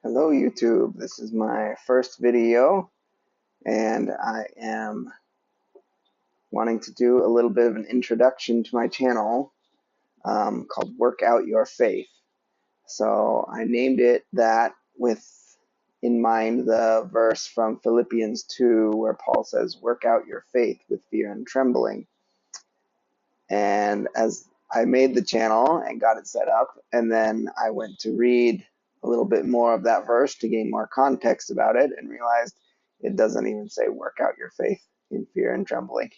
Hello YouTube, this is my first video and I am wanting to do a little bit of an introduction to my channel called Work Out Your Faith. So I named it that with in mind the verse from Philippians 2 where Paul says, work out your faith with fear and trembling. And as I made the channel and got it set up, and then I went to read a little bit more of that verse to gain more context about it and realized it doesn't even say work out your faith in fear and trembling.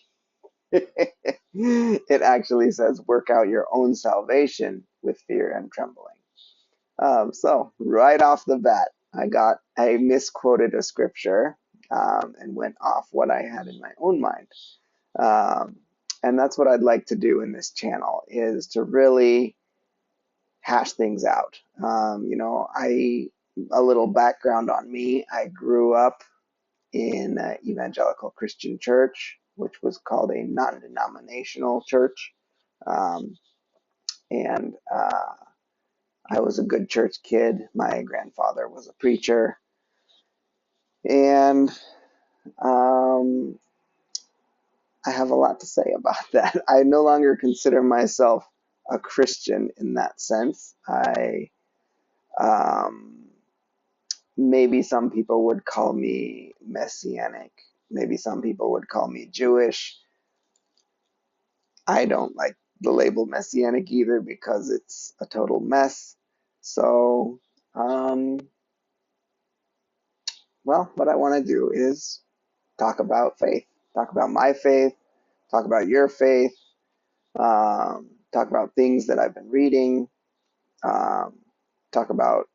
It actually says work out your own salvation with fear and trembling. So right off the bat, I misquoted a scripture and went off what I had in my own mind. Um, and that's what I'd like to do in this channel, is to really hash things out. A little background on me. I grew up in an evangelical Christian church, which was called a non-denominational church. Um, and I was a good church kid. My grandfather was a preacher. And um, I have a lot to say about that. I no longer consider myself a Christian in that sense. Um, Maybe some people would call me messianic. Maybe some people would call me Jewish. I don't like the label messianic either because it's a total mess. So, um, what I want to do is talk about faith, talk about my faith, talk about your faith, talk about things that I've been reading, um, talk about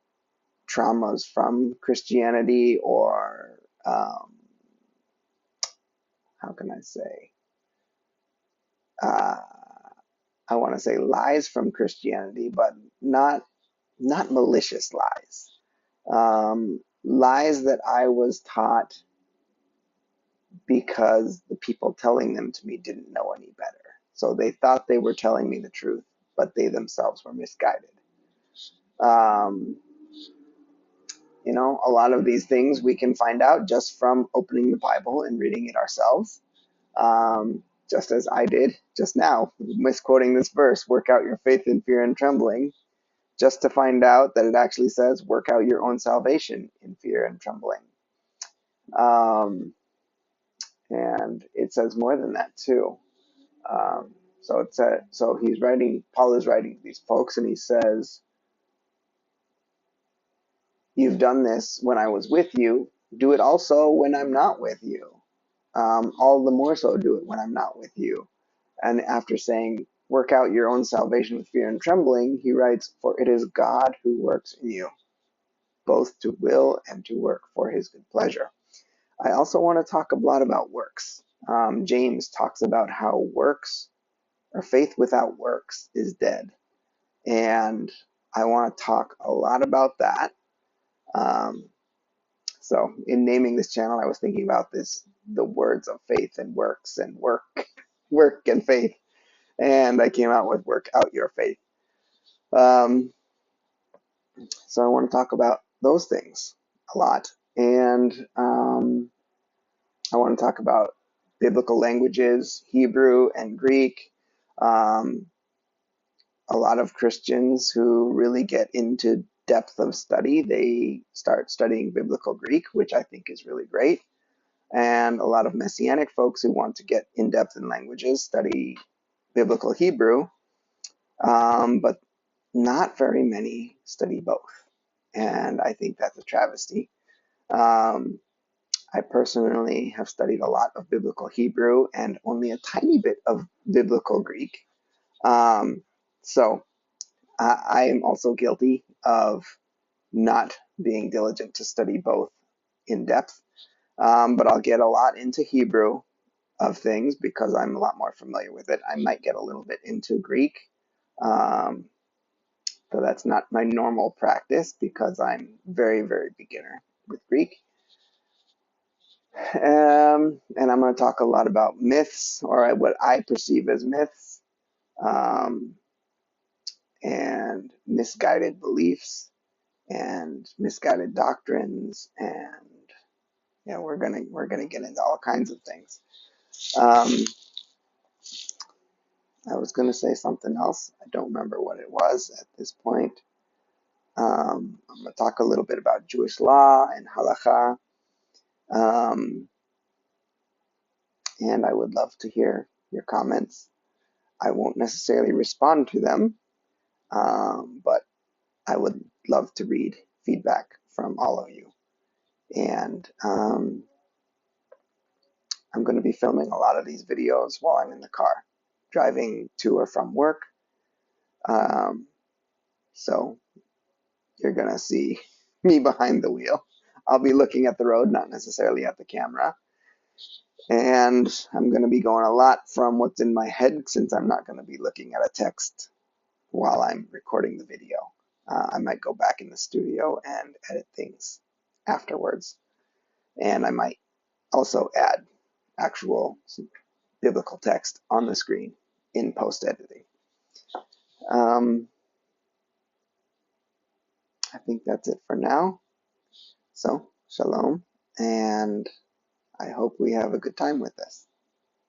traumas from Christianity, or how can I say? Uh, I want to say lies from Christianity, but not malicious lies. Lies that I was taught because the people telling them to me didn't know any better. So they thought they were telling me the truth, but they themselves were misguided. Um, a lot of these things we can find out just from opening the Bible and reading it ourselves. Just as I did just now, misquoting this verse, work out your faith in fear and trembling, just to find out that it actually says, work out your own salvation in fear and trembling. Um, and it says more than that too. Paul is writing to these folks, and he says, you've done this when I was with you, do it also when I'm not with you. All the more so do it when I'm not with you. And after saying, work out your own salvation with fear and trembling, he writes, for it is God who works in you, both to will and to work for his good pleasure. I also want to talk a lot about works. James talks about how works, or faith without works, is dead. And I want to talk a lot about that. So in naming this channel, I was thinking about the words of faith and works and work and faith. And I came out with work out your faith. Um, so I want to talk about those things a lot. And I want to talk about biblical languages, Hebrew and Greek. Um, a lot of Christians who really get into depth of study, they start studying biblical Greek, which I think is really great. And a lot of Messianic folks who want to get in depth in languages study biblical Hebrew, but not very many study both. And I think that's a travesty. Um, I personally have studied a lot of biblical Hebrew and only a tiny bit of biblical Greek. Um, so I am also guilty of not being diligent to study both in depth. But I'll get a lot into Hebrew of things because I'm a lot more familiar with it. I might get a little bit into Greek, um, though that's not my normal practice because I'm very, very beginner with Greek. And I'm going to talk a lot about myths, or what I perceive as myths, um, and misguided beliefs, and misguided doctrines, and yeah, we're gonna get into all kinds of things. Um, I was gonna say something else. I don't remember what it was at this point. I'm gonna talk a little bit about Jewish law and halacha, um, and I would love to hear your comments. I won't necessarily respond to them, but I would love to read feedback from all of you. And I'm going to be filming a lot of these videos while I'm in the car, driving to or from work. Um, so you're going to see me behind the wheel. I'll be looking at the road, not necessarily at the camera. And I'm going to be going a lot from what's in my head since I'm not going to be looking at a text while I'm recording the video. I might go back in the studio and edit things afterwards. And I might also add actual biblical text on the screen in post editing. I think that's it for now. So, shalom, and I hope we have a good time with this.